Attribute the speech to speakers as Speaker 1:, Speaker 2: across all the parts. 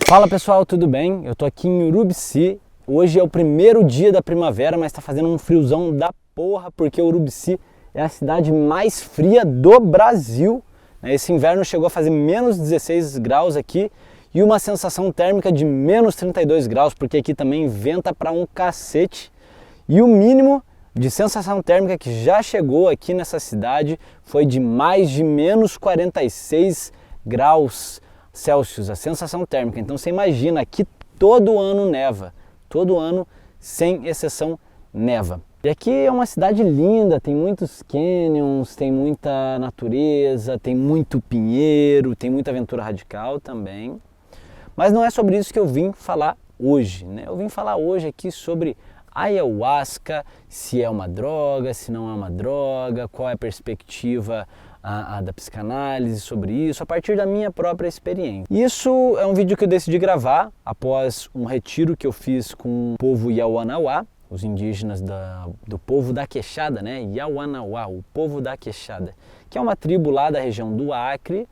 Speaker 1: Fala pessoal, tudo bem? Eu tô aqui em Urubici. Hoje é o primeiro dia da primavera, mas tá fazendo um friozão da porra, porque Urubici é a cidade mais fria do Brasil. Esse inverno chegou a fazer menos 16 graus aqui e uma sensação térmica de menos 32 graus, porque aqui também venta pra um cacete. E o mínimo de sensação térmica que já chegou aqui nessa cidade foi de mais de menos 46 graus Celsius, a sensação térmica. Então você imagina, aqui todo ano neva, todo ano sem exceção neva. E aqui é uma cidade linda, tem muitos canyons, tem muita natureza, tem muito pinheiro, tem muita aventura radical também. Mas não é sobre isso que eu vim falar hoje, né? Eu vim falar hoje aqui sobre ayahuasca, se é uma droga, se não é uma droga, qual é a perspectiva da psicanálise sobre isso, a partir da minha própria experiência. Isso é um vídeo que eu decidi gravar após um retiro que eu fiz com o povo Yawanawá, os indígenas do povo da Queixada, né? Yawanawá, o povo da Queixada, que é uma tribo lá da região do Acre,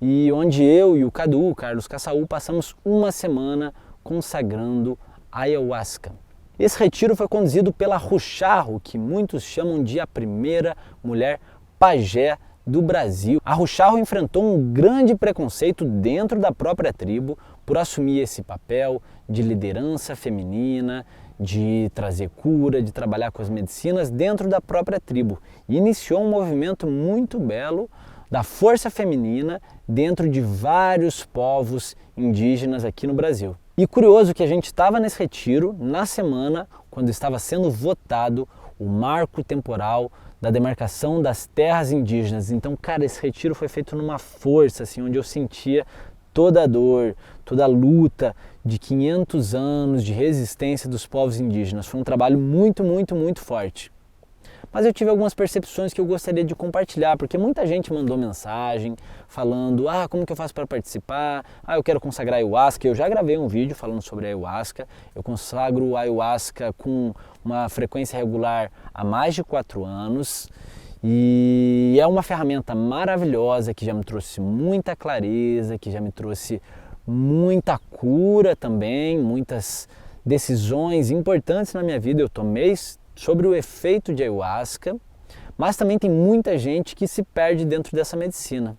Speaker 1: e onde eu e o Cadu, o Carlos Caçaú, passamos uma semana consagrando ayahuasca. Esse retiro foi conduzido pela Rucharro, que muitos chamam de a primeira mulher pajé do Brasil. A Rucharro enfrentou um grande preconceito dentro da própria tribo por assumir esse papel de liderança feminina, de trazer cura, de trabalhar com as medicinas dentro da própria tribo. E iniciou um movimento muito belo da força feminina dentro de vários povos indígenas aqui no Brasil. E curioso que a gente estava nesse retiro na semana quando estava sendo votado o marco temporal da demarcação das terras indígenas. Então, cara, esse retiro foi feito numa força, assim, onde eu sentia toda a dor, toda a luta de 500 anos de resistência dos povos indígenas. Foi um trabalho muito, muito, muito forte. Mas eu tive algumas percepções que eu gostaria de compartilhar, porque muita gente mandou mensagem falando: como que eu faço para participar? Eu quero consagrar ayahuasca. Eu já gravei um vídeo falando sobre ayahuasca. Eu consagro ayahuasca com uma frequência regular há mais de 4 anos. E é uma ferramenta maravilhosa que já me trouxe muita clareza, que já me trouxe muita cura também, muitas decisões importantes na minha vida eu tomei sobre o efeito de ayahuasca, mas também tem muita gente que se perde dentro dessa medicina.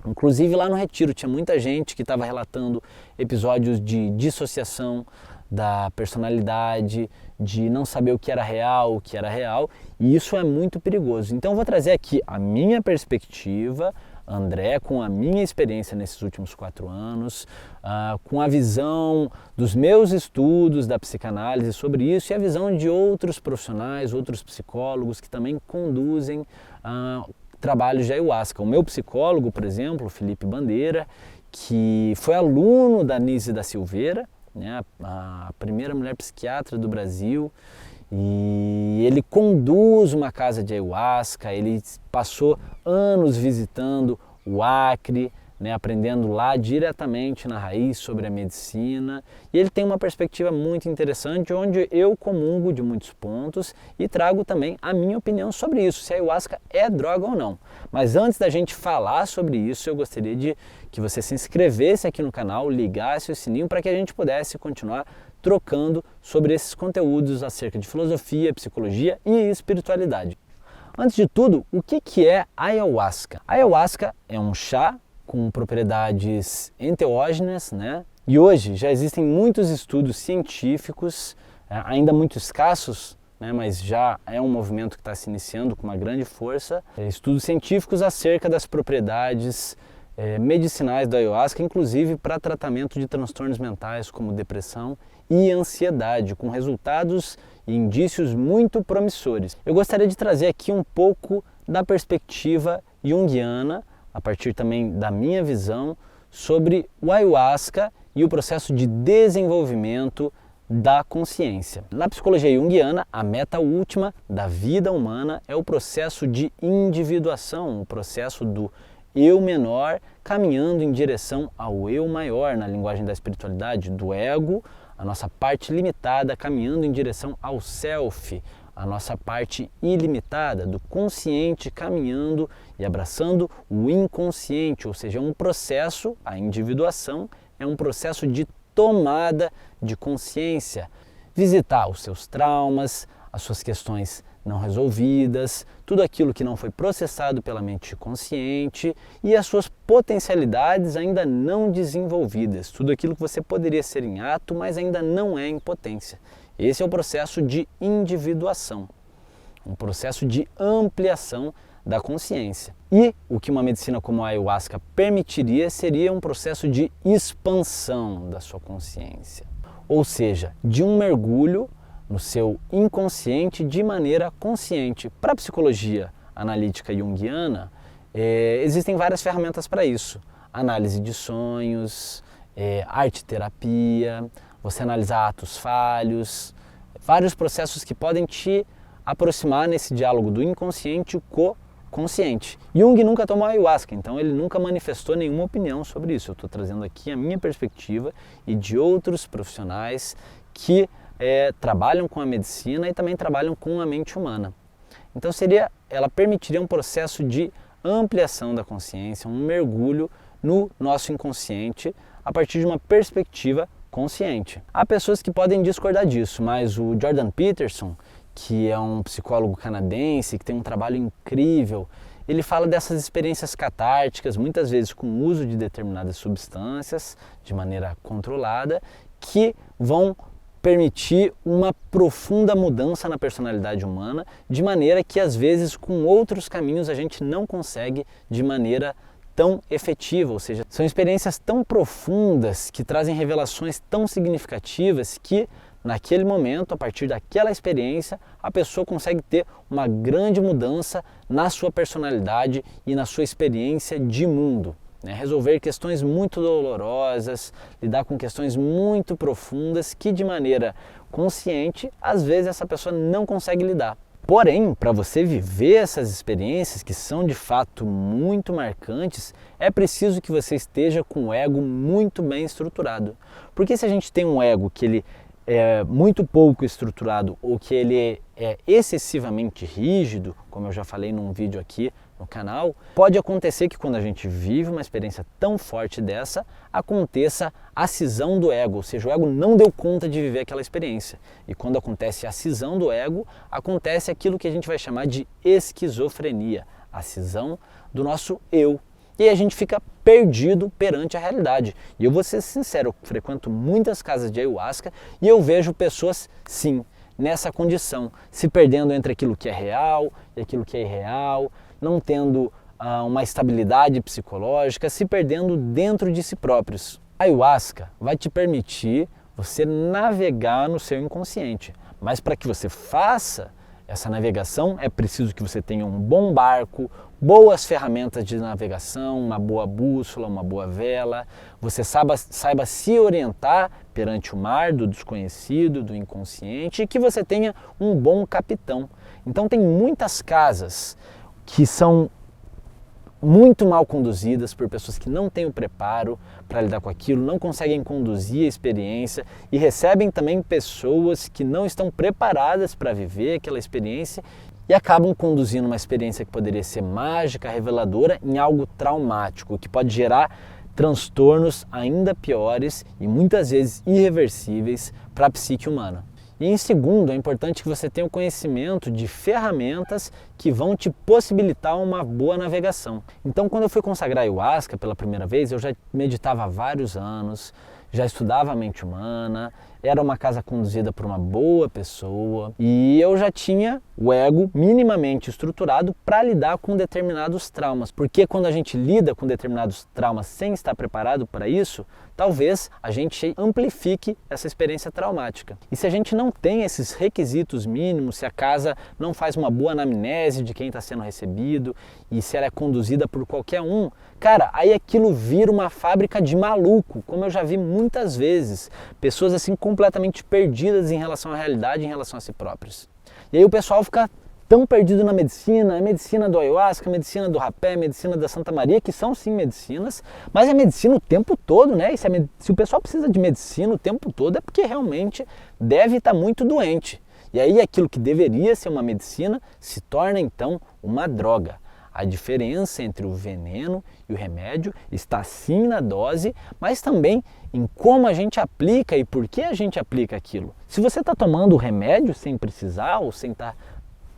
Speaker 1: Inclusive lá no retiro tinha muita gente que estava relatando episódios de dissociação da personalidade, de não saber o que era real, e isso é muito perigoso. Então eu vou trazer aqui a minha perspectiva, André, com a minha experiência nesses últimos 4 anos, com a visão dos meus estudos da psicanálise sobre isso e a visão de outros profissionais, outros psicólogos que também conduzem trabalhos de ayahuasca. O meu psicólogo, por exemplo, Felipe Bandeira, que foi aluno da Nise da Silveira, né, a primeira mulher psiquiatra do Brasil, e ele conduz uma casa de ayahuasca. Ele passou anos visitando o Acre, né, aprendendo lá diretamente na raiz sobre a medicina, e ele tem uma perspectiva muito interessante onde eu comungo de muitos pontos e trago também a minha opinião sobre isso, se a ayahuasca é droga ou não. Mas antes da gente falar sobre isso, eu gostaria de que você se inscrevesse aqui no canal, ligasse o sininho para que a gente pudesse continuar trocando sobre esses conteúdos acerca de filosofia, psicologia e espiritualidade. Antes de tudo, o que é ayahuasca? Ayahuasca é um chá com propriedades enteógenas, né? E hoje já existem muitos estudos científicos, ainda muito escassos, né? Mas já é um movimento que está se iniciando com uma grande força, estudos científicos acerca das propriedades medicinais da ayahuasca, inclusive para tratamento de transtornos mentais como depressão e ansiedade, com resultados e indícios muito promissores. Eu gostaria de trazer aqui um pouco da perspectiva junguiana, a partir também da minha visão, sobre o ayahuasca e o processo de desenvolvimento da consciência. Na psicologia junguiana, a meta última da vida humana é o processo de individuação, o processo do eu menor caminhando em direção ao eu maior, na linguagem da espiritualidade, do ego, a nossa parte limitada caminhando em direção ao self, a nossa parte ilimitada do consciente caminhando e abraçando o inconsciente, ou seja, um processo, a individuação é um processo de tomada de consciência. Visitar os seus traumas, as suas questões não resolvidas, tudo aquilo que não foi processado pela mente consciente e as suas potencialidades ainda não desenvolvidas, tudo aquilo que você poderia ser em ato, mas ainda não é em potência. Esse é o processo de individuação, um processo de ampliação da consciência. E o que uma medicina como a ayahuasca permitiria seria um processo de expansão da sua consciência, ou seja, de um mergulho no seu inconsciente de maneira consciente. Para a psicologia analítica junguiana, existem várias ferramentas para isso. Análise de sonhos, arte-terapia, você analisar atos falhos, vários processos que podem te aproximar nesse diálogo do inconsciente com o consciente. Jung nunca tomou ayahuasca, então ele nunca manifestou nenhuma opinião sobre isso. Eu estou trazendo aqui a minha perspectiva e de outros profissionais que trabalham com a medicina e também trabalham com a mente humana. Então ela permitiria um processo de ampliação da consciência, um mergulho no nosso inconsciente a partir de uma perspectiva consciente. Há pessoas que podem discordar disso, mas o Jordan Peterson, que é um psicólogo canadense, que tem um trabalho incrível, ele fala dessas experiências catárticas, muitas vezes com o uso de determinadas substâncias, de maneira controlada, que vão permitir uma profunda mudança na personalidade humana, de maneira que às vezes com outros caminhos a gente não consegue de maneira tão efetiva, ou seja, são experiências tão profundas que trazem revelações tão significativas que naquele momento, a partir daquela experiência, a pessoa consegue ter uma grande mudança na sua personalidade e na sua experiência de mundo. Resolver questões muito dolorosas, lidar com questões muito profundas que de maneira consciente, às vezes essa pessoa não consegue lidar. Porém, para você viver essas experiências que são de fato muito marcantes, é preciso que você esteja com o ego muito bem estruturado. Porque se a gente tem um ego que ele é muito pouco estruturado ou que ele é excessivamente rígido, como eu já falei num vídeo aqui no canal, pode acontecer que quando a gente vive uma experiência tão forte dessa, aconteça a cisão do ego, ou seja, o ego não deu conta de viver aquela experiência. E quando acontece a cisão do ego, acontece aquilo que a gente vai chamar de esquizofrenia, a cisão do nosso eu. E aí a gente fica perdido perante a realidade. E eu vou ser sincero, eu frequento muitas casas de ayahuasca e eu vejo pessoas, sim, nessa condição, se perdendo entre aquilo que é real e aquilo que é irreal, não tendo uma estabilidade psicológica, se perdendo dentro de si próprios. A ayahuasca vai te permitir você navegar no seu inconsciente, mas para que você faça essa navegação é preciso que você tenha um bom barco, boas ferramentas de navegação, uma boa bússola, uma boa vela, você saiba se orientar perante o mar do desconhecido, do inconsciente e que você tenha um bom capitão. Então tem muitas casas que são muito mal conduzidas por pessoas que não têm o preparo para lidar com aquilo, não conseguem conduzir a experiência e recebem também pessoas que não estão preparadas para viver aquela experiência e acabam conduzindo uma experiência que poderia ser mágica, reveladora, em algo traumático, que pode gerar transtornos ainda piores e muitas vezes irreversíveis para a psique humana. E em segundo, é importante que você tenha o conhecimento de ferramentas que vão te possibilitar uma boa navegação. Então, quando eu fui consagrar ayahuasca pela primeira vez, eu já meditava há vários anos, já estudava a mente humana, era uma casa conduzida por uma boa pessoa e eu já tinha o ego minimamente estruturado para lidar com determinados traumas. Porque quando a gente lida com determinados traumas sem estar preparado para isso, talvez a gente amplifique essa experiência traumática. E se a gente não tem esses requisitos mínimos, se a casa não faz uma boa anamnese de quem está sendo recebido e se ela é conduzida por qualquer um, cara, aí aquilo vira uma fábrica de maluco, como eu já vi muitas vezes. Pessoas assim completamente perdidas em relação à realidade, em relação a si próprios. E aí o pessoal fica tão perdido na medicina, a medicina do ayahuasca, a medicina do rapé, a medicina da Santa Maria, que são sim medicinas, mas é medicina o tempo todo, né? E se o pessoal precisa de medicina o tempo todo é porque realmente deve estar muito doente. E aí aquilo que deveria ser uma medicina se torna então uma droga. A diferença entre o veneno e o remédio está sim na dose, mas também em como a gente aplica e por que a gente aplica aquilo. Se você está tomando o remédio sem precisar ou sem estar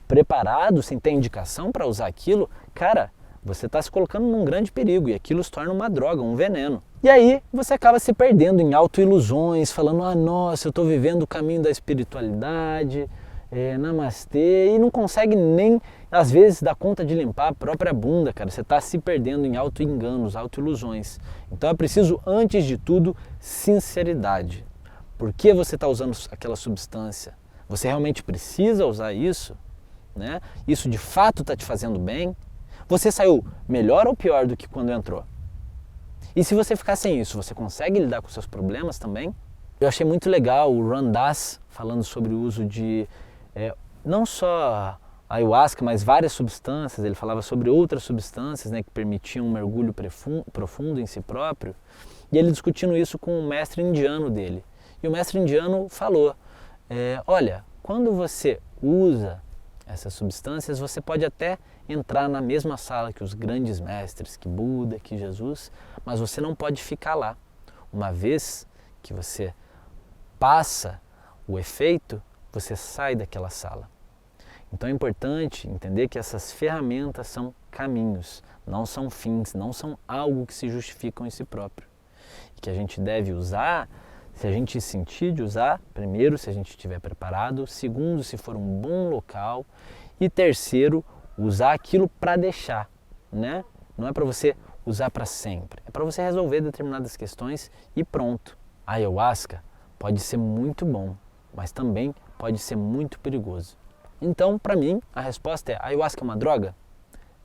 Speaker 1: preparado, sem ter indicação para usar aquilo, cara, você está se colocando num grande perigo e aquilo se torna uma droga, um veneno. E aí você acaba se perdendo em autoilusões, falando, nossa, eu estou vivendo o caminho da espiritualidade, namastê, e não consegue nem, às vezes, dar conta de limpar a própria bunda, cara. Você está se perdendo em autoenganos, autoilusões. Então é preciso, antes de tudo, sinceridade. Por que você está usando aquela substância? Você realmente precisa usar isso? Né? Isso de fato está te fazendo bem? Você saiu melhor ou pior do que quando entrou? E se você ficar sem isso, você consegue lidar com seus problemas também? Eu achei muito legal o Ram Dass falando sobre o uso de não só ayahuasca, mas várias substâncias. Ele falava sobre outras substâncias, né, que permitiam um mergulho profundo em si próprio. E ele discutindo isso com o mestre indiano dele. E o mestre indiano falou, olha, quando você usa essas substâncias, você pode até entrar na mesma sala que os grandes mestres, que Buda, que Jesus, mas você não pode ficar lá. Uma vez que você passa o efeito, você sai daquela sala. Então é importante entender que essas ferramentas são caminhos, não são fins, não são algo que se justificam em si próprio. E que a gente deve usar, se a gente sentir de usar, primeiro, se a gente estiver preparado, segundo, se for um bom local, e terceiro, usar aquilo para deixar, né? Não é para você usar para sempre, é para você resolver determinadas questões e pronto. A ayahuasca pode ser muito bom, mas também pode ser muito perigoso. Então, para mim, a resposta é: a ayahuasca é uma droga?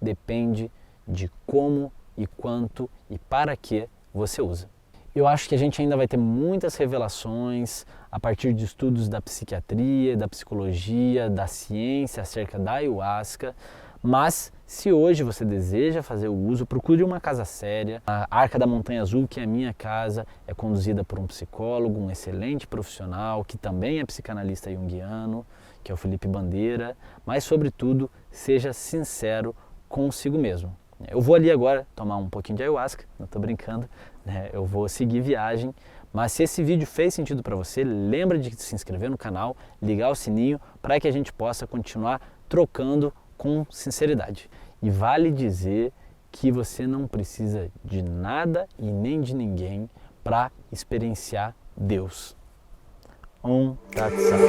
Speaker 1: Depende de como e quanto e para que você usa. Eu acho que a gente ainda vai ter muitas revelações a partir de estudos da psiquiatria, da psicologia, da ciência acerca da ayahuasca, mas se hoje você deseja fazer o uso, procure uma casa séria. A Arca da Montanha Azul, que é a minha casa, é conduzida por um psicólogo, um excelente profissional, que também é psicanalista junguiano, que é o Felipe Bandeira, mas sobretudo, seja sincero consigo mesmo. Eu vou ali agora tomar um pouquinho de ayahuasca, não estou brincando, né? Eu vou seguir viagem, mas se esse vídeo fez sentido para você, lembra de se inscrever no canal, ligar o sininho para que a gente possa continuar trocando com sinceridade. E vale dizer que você não precisa de nada e nem de ninguém para experienciar Deus. Om Tat Sat.